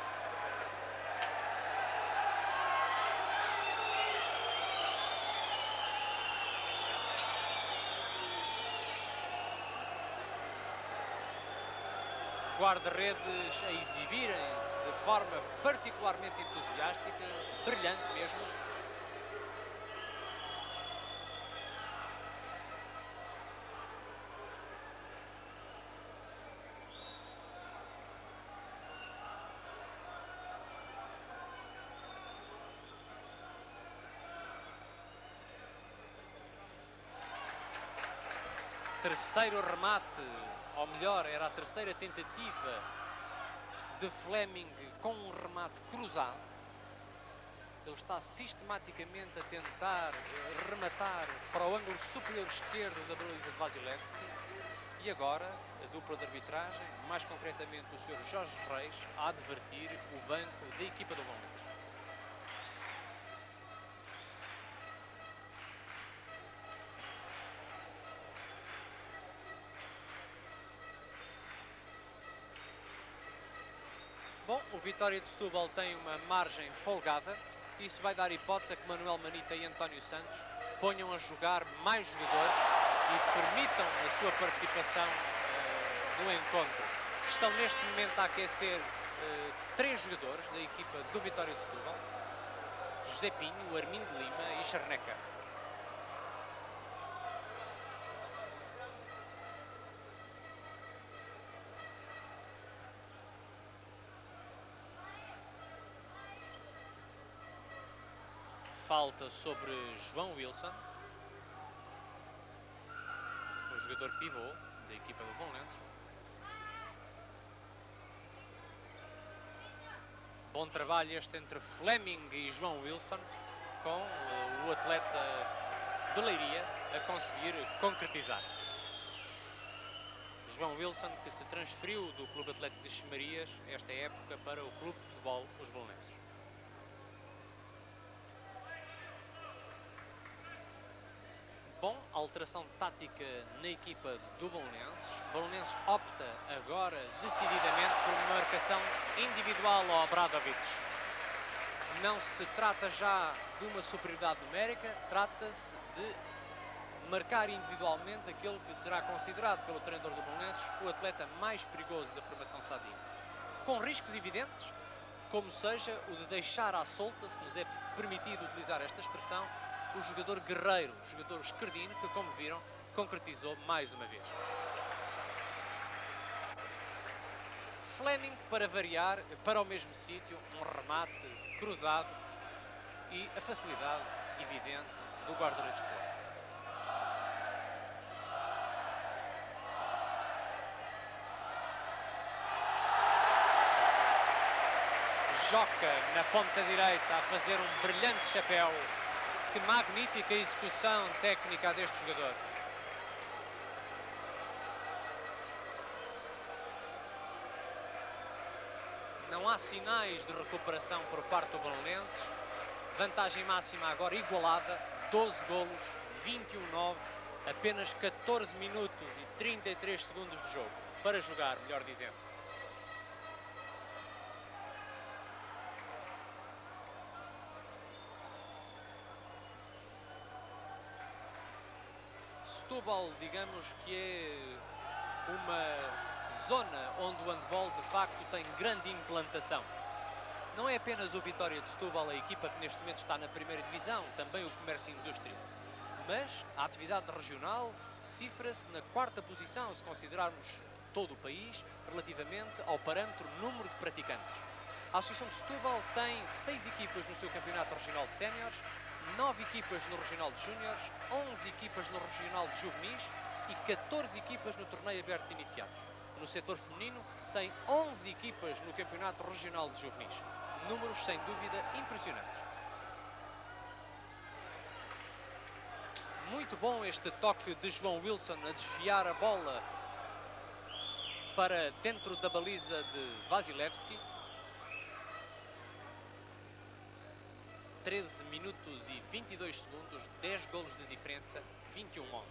S2: Guarda-redes a exibirem-se de forma particularmente entusiástica, brilhante mesmo. Terceiro remate, ou melhor, era a terceira tentativa de Fleming com um remate cruzado. Ele está sistematicamente a tentar rematar para o ângulo superior esquerdo da baliza de Vasilevski. E agora, a dupla de arbitragem, mais concretamente o Sr. Jorge Reis, a advertir o banco da equipa do Belenenses. Bom, o Vitória de Setúbal tem uma margem folgada. Isso vai dar hipótese a que Manuel Manita e António Santos ponham a jogar mais jogadores e permitam a sua participação no encontro. Estão neste momento a aquecer 3 jogadores da equipa do Vitória de Setúbal: José Pinho, Armindo Lima e Charneca. Falta sobre João Wilson, o jogador pivô da equipa do Belenenses. Bom trabalho este entre Fleming e João Wilson, com o atleta de Leiria a conseguir concretizar. João Wilson, que se transferiu do Clube Atlético de Ximarias esta época para o Clube de Futebol Os Belenenses. Bom, alteração tática na equipa do Belenenses. O Belenenses opta agora decididamente por uma marcação individual ao Obradovic. Não se trata já de uma superioridade numérica, trata-se de marcar individualmente aquele que será considerado pelo treinador do Belenenses o atleta mais perigoso da formação sadina. Com riscos evidentes, como seja o de deixar à solta, se nos é permitido utilizar esta expressão, o jogador guerreiro, o jogador esquerdino, que, como viram, concretizou mais uma vez. Fleming, para variar, para o mesmo sítio, um remate cruzado e a facilidade evidente do guarda-redes polaco. Joca na ponta direita a fazer um brilhante chapéu. Que magnífica execução técnica deste jogador. Não há sinais de recuperação por parte do Belenenses. Vantagem máxima agora igualada, 12 golos, 21-9, apenas 14 minutos e 33 segundos de jogo para jogar, melhor dizendo. Setúbal, digamos que é uma zona onde o handball de facto tem grande implantação. Não é apenas o Vitória de Setúbal, a equipa que neste momento está na primeira divisão, também o Comércio e Indústria. Mas a atividade regional cifra-se na 4ª posição, se considerarmos todo o país, relativamente ao parâmetro número de praticantes. A Associação de Setúbal tem 6 equipas no seu campeonato regional de séniores, 9 equipas no Regional de Júniores, 11 equipas no Regional de Juvenis e 14 equipas no Torneio Aberto de Iniciados. No setor feminino, tem 11 equipas no Campeonato Regional de Juvenis. Números, sem dúvida, impressionantes. Muito bom este toque de João Wilson a desviar a bola para dentro da baliza de Vasilevski. 13 minutos e 22 segundos, 10 golos de diferença, 21-11.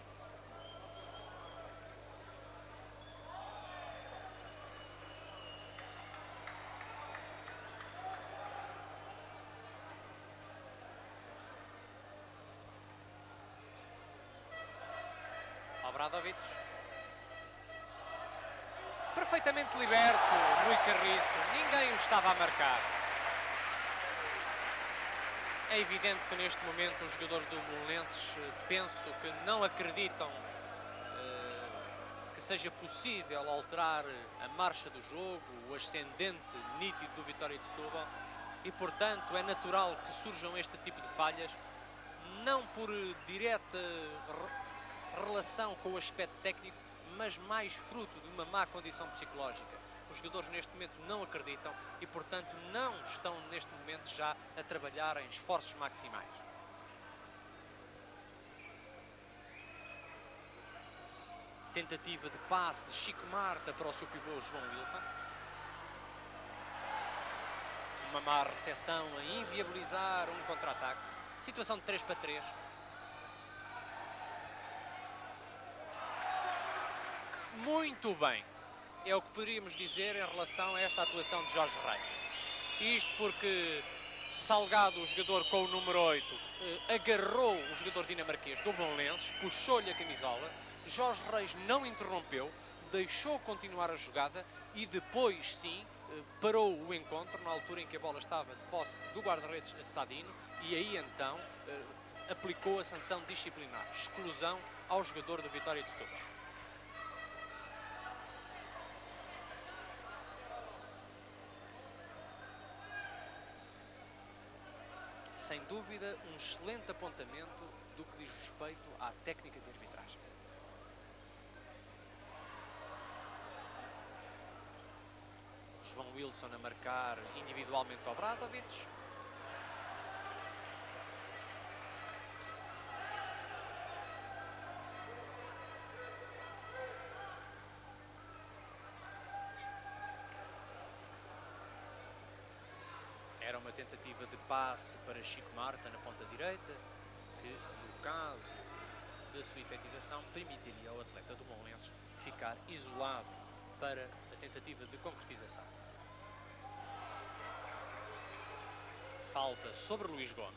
S2: Obradovic. Perfeitamente liberto, Rui Carriço. Ninguém o estava a marcar. É evidente que neste momento os jogadores do Belenenses penso que não acreditam que seja possível alterar a marcha do jogo, o ascendente nítido do Vitória de Setúbal, e portanto é natural que surjam este tipo de falhas, não por direta relação com o aspecto técnico, mas mais fruto de uma má condição psicológica. Os jogadores neste momento não acreditam e, portanto, não estão neste momento já a trabalhar em esforços maximais. Tentativa de passe de Chico Marta para o seu pivô João Wilson. Uma má recepção a inviabilizar um contra-ataque. Situação de 3-3. Muito bem. É o que poderíamos dizer em relação a esta atuação de Jorge Reis. Isto porque Salgado, o jogador com o número 8, agarrou o jogador dinamarquês do Belenenses, puxou-lhe a camisola. Jorge Reis não interrompeu, deixou continuar a jogada e depois sim parou o encontro na altura em que a bola estava de posse do guarda-redes Sadino e aí então aplicou a sanção disciplinar, exclusão ao jogador do Vitória de Setúbal. Sem dúvida, um excelente apontamento do que diz respeito à técnica de arbitragem. João Wilson a marcar individualmente Obradovic. Era uma tentativa de passe para Chico Marta na ponta direita, que no caso da sua efetivação permitiria ao atleta do Belenenses ficar isolado para a tentativa de concretização. Falta sobre Luís Gomes.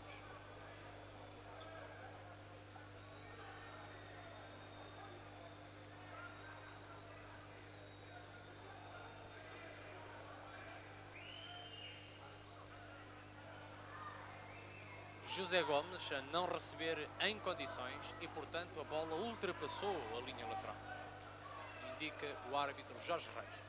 S2: José Gomes a não receber em condições e, portanto, a bola ultrapassou a linha lateral. Indica o árbitro Jorge Reis.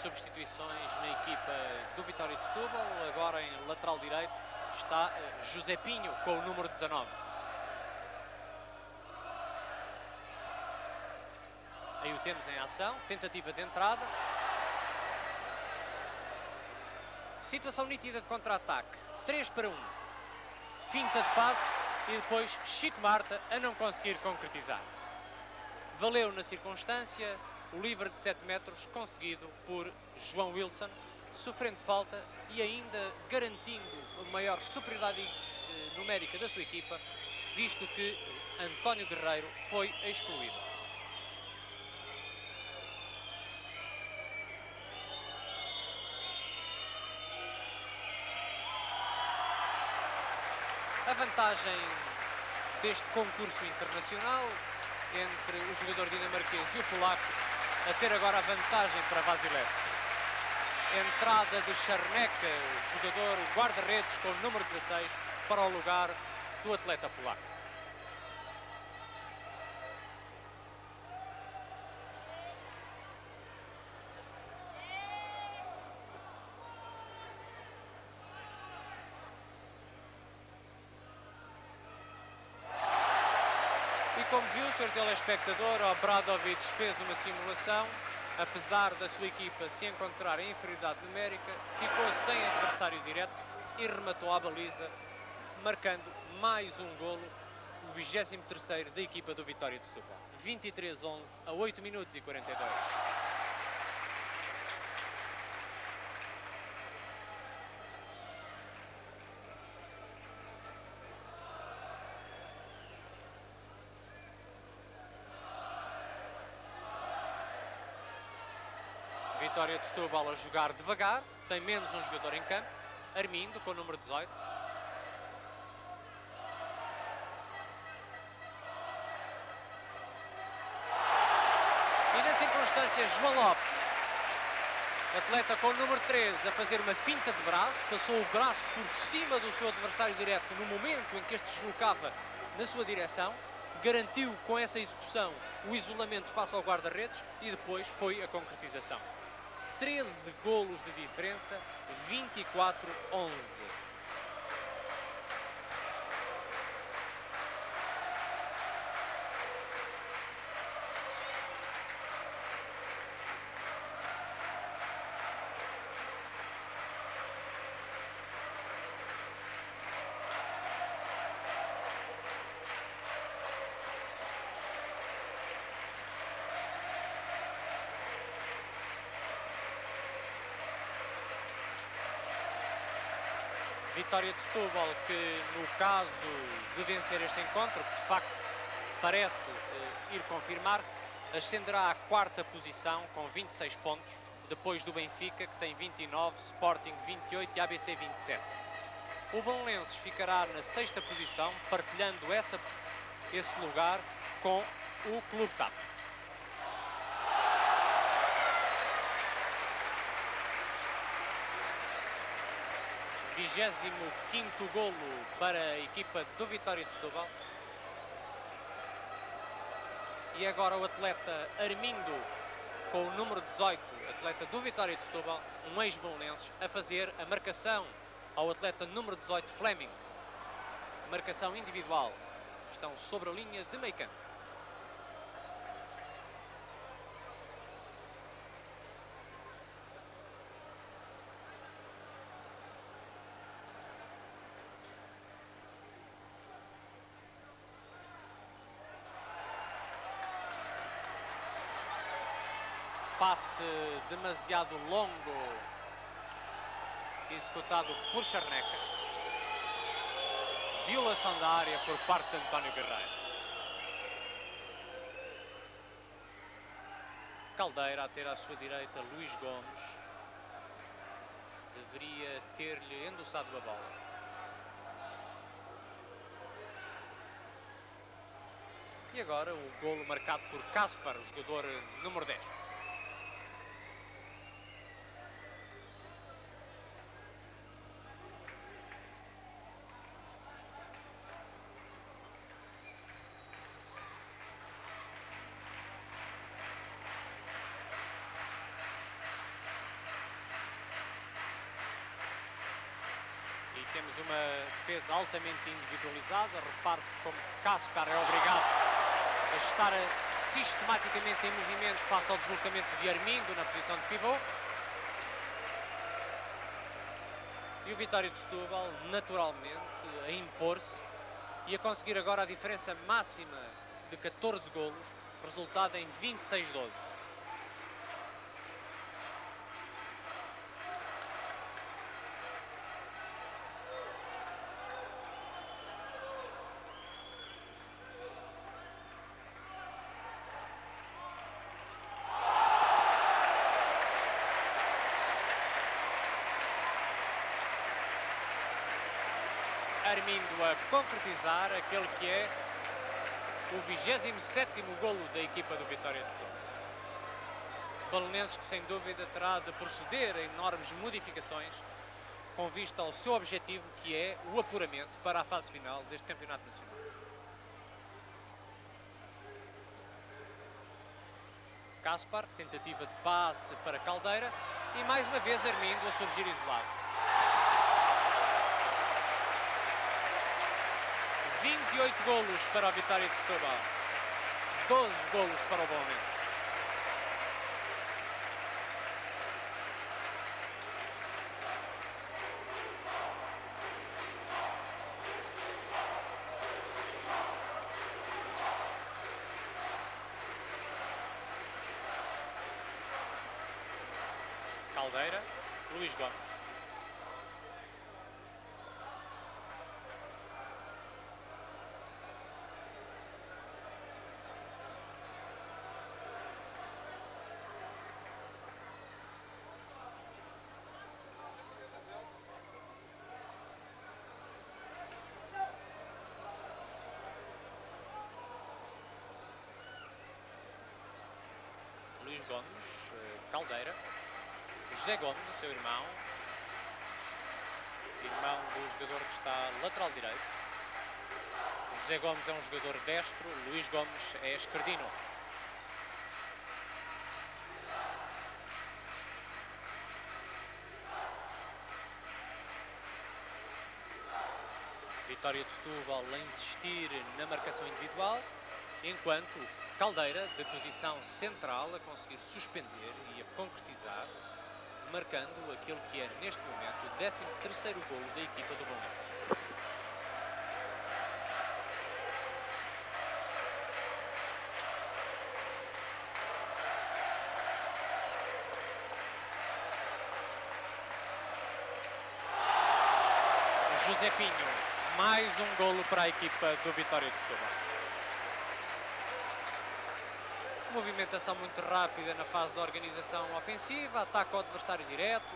S2: Substituições na equipa do Vitória de Setúbal. Agora em lateral direito está José Pinho com o número 19. Aí o temos em ação, tentativa de entrada. Situação nítida de contra-ataque, 3-1. Finta de passe e depois Chico Marta a não conseguir concretizar. Valeu na circunstância o livre de 7 metros conseguido por João Wilson, sofrendo falta e ainda garantindo a maior superioridade numérica da sua equipa, visto que António Guerreiro foi excluído. A vantagem deste concurso internacional entre o jogador dinamarquês e o polaco a ter agora a vantagem para Vasilevski. Entrada de Charneca, jogador guarda-redes com o número 16 para o lugar do atleta polaco. E como viu, Sr. telespectador, Obradovic fez uma simulação. Apesar da sua equipa se encontrar em inferioridade numérica, ficou sem adversário direto e rematou à baliza, marcando mais um golo, o 23º da equipa do Vitória de Setúbal. 23-11 a 8 minutos e 42. Vitória de Setúbal a jogar devagar, tem menos um jogador em campo, Armindo com o número 18. E na circunstância, João Lopes, atleta com o número 13, a fazer uma finta de braço, passou o braço por cima do seu adversário direto no momento em que este deslocava na sua direção, garantiu com essa execução o isolamento face ao guarda-redes e depois foi a concretização. 13 golos de diferença, 24-11. Vitória de Setúbal que, no caso de vencer este encontro, que de facto parece ir confirmar-se, ascenderá à quarta posição com 26 pontos, depois do Benfica, que tem 29, Sporting 28 e ABC 27. O Belenenses ficará na sexta posição, partilhando esse lugar com o Clube TAP. Vigésimo quinto golo para a equipa do Vitória de Setúbal. E agora o atleta Armindo, com o número 18, atleta do Vitória de Setúbal, um ex-belenenses, a fazer a marcação ao atleta número 18, Fleming. Marcação individual. Estão sobre a linha de meio campo. Passe demasiado longo, executado por Charneca. Violação da área por parte de António Guerreiro. Caldeira a ter à sua direita Luís Gomes. Deveria ter-lhe endossado a bola. E agora o golo marcado por Caspar, o jogador número 10. Temos uma defesa altamente individualizada. Repare-se como Caspar é obrigado a estar sistematicamente em movimento face ao deslocamento de Armindo na posição de pivô. E o Vitória de Setúbal, naturalmente, a impor-se e a conseguir agora a diferença máxima de 14 golos, resultado em 26-12. Armindo a concretizar aquele que é o 27º golo da equipa do Vitória de Setúbal. Belenenses que sem dúvida terá de proceder a enormes modificações com vista ao seu objetivo, que é o apuramento para a fase final deste Campeonato Nacional. Caspar, tentativa de passe para Caldeira e mais uma vez Armindo a surgir isolado. 28 golos para a Vitória de Setúbal, 12 golos para o Belenenses. Caldeira, Luís Gomes. Luís Gomes, Caldeira, José Gomes, o seu irmão do jogador que está lateral direito. José Gomes é um jogador destro, Luís Gomes é esquerdino. Vitória de Setúbal a insistir na marcação individual, enquanto Caldeira, de posição central, a conseguir suspender e a concretizar, marcando aquele que é, neste momento, o 13º golo da equipa do Belenenses. José Pinho, mais um golo para a equipa do Vitória de Setúbal. Movimentação muito rápida na fase da organização ofensiva, ataque ao adversário direto,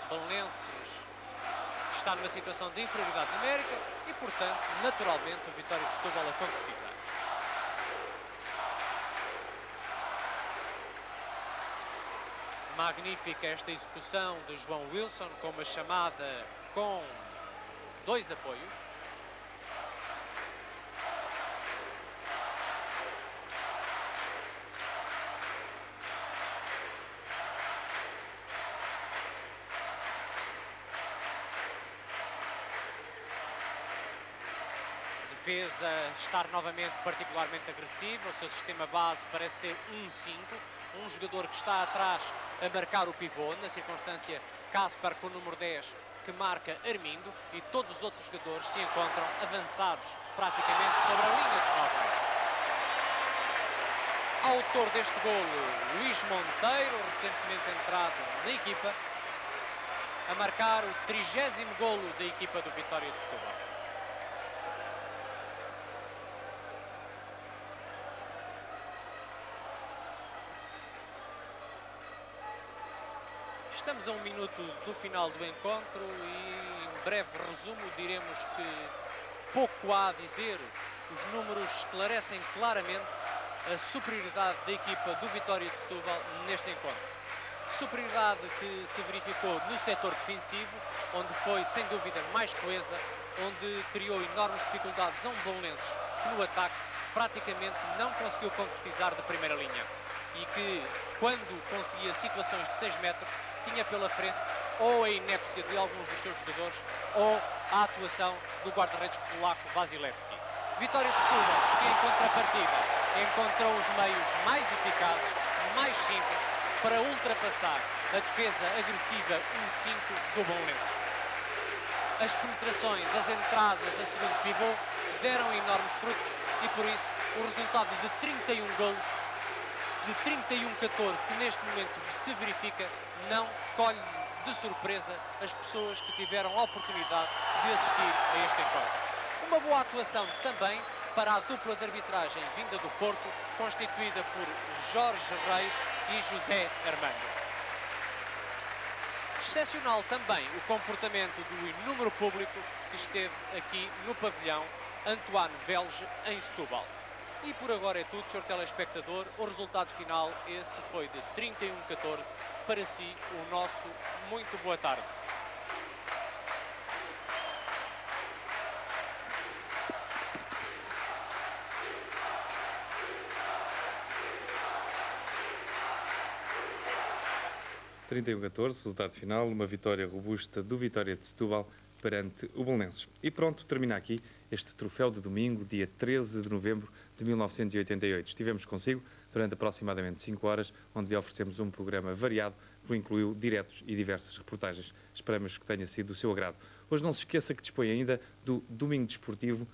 S2: Belenenses está numa situação de inferioridade numérica e, portanto, naturalmente, o Vitória de Setúbal a concretizar. Magnífica esta execução de João Wilson, com uma chamada com 2 apoios. Defesa estar novamente particularmente agressiva, o seu sistema base parece ser 1-5, um jogador que está atrás a marcar o pivô, na circunstância Caspar com o número 10 que marca Armindo, e todos os outros jogadores se encontram avançados praticamente sobre a linha dos 9 metros. Autor deste golo, Luís Monteiro, recentemente entrado na equipa, a marcar o 30º golo da equipa do Vitória de Setúbal. Estamos a 1 minuto do final do encontro e, em breve resumo, diremos que pouco há a dizer. Os números esclarecem claramente a superioridade da equipa do Vitória de Setúbal neste encontro. Superioridade que se verificou no setor defensivo, onde foi, sem dúvida, mais coesa, onde criou enormes dificuldades a um Belenenses que no ataque praticamente não conseguiu concretizar de primeira linha. E que, quando conseguia situações de 6 metros, tinha pela frente ou a inépcia de alguns dos seus jogadores ou a atuação do guarda-redes polaco Wasilewski. Vitória de Setúbal, que em contrapartida encontrou os meios mais eficazes, mais simples, para ultrapassar a defesa agressiva 1-5 do Belenenses. As penetrações, as entradas a segundo pivô deram enormes frutos e, por isso, o resultado de 31 golos, de 31-14, que neste momento se verifica, não colhe de surpresa as pessoas que tiveram a oportunidade de assistir a este encontro. Uma boa atuação também para a dupla de arbitragem vinda do Porto, constituída por Jorge Reis e José Armando. Excepcional também o comportamento do inúmero público que esteve aqui no pavilhão Antoine Velge, em Setúbal. E por agora é tudo, Sr. Telespectador. O resultado final, esse foi de 31-14. Para si, o nosso muito boa tarde.
S1: – 31-14, resultado final, uma vitória robusta do Vitória de Setúbal perante o Belenenses. E pronto, termina aqui este troféu de domingo, dia 13 de novembro de 1988. Estivemos consigo durante aproximadamente 5 horas, onde lhe oferecemos um programa variado que incluiu diretos e diversas reportagens. Esperamos que tenha sido do seu agrado. Hoje não se esqueça que dispõe ainda do Domingo Desportivo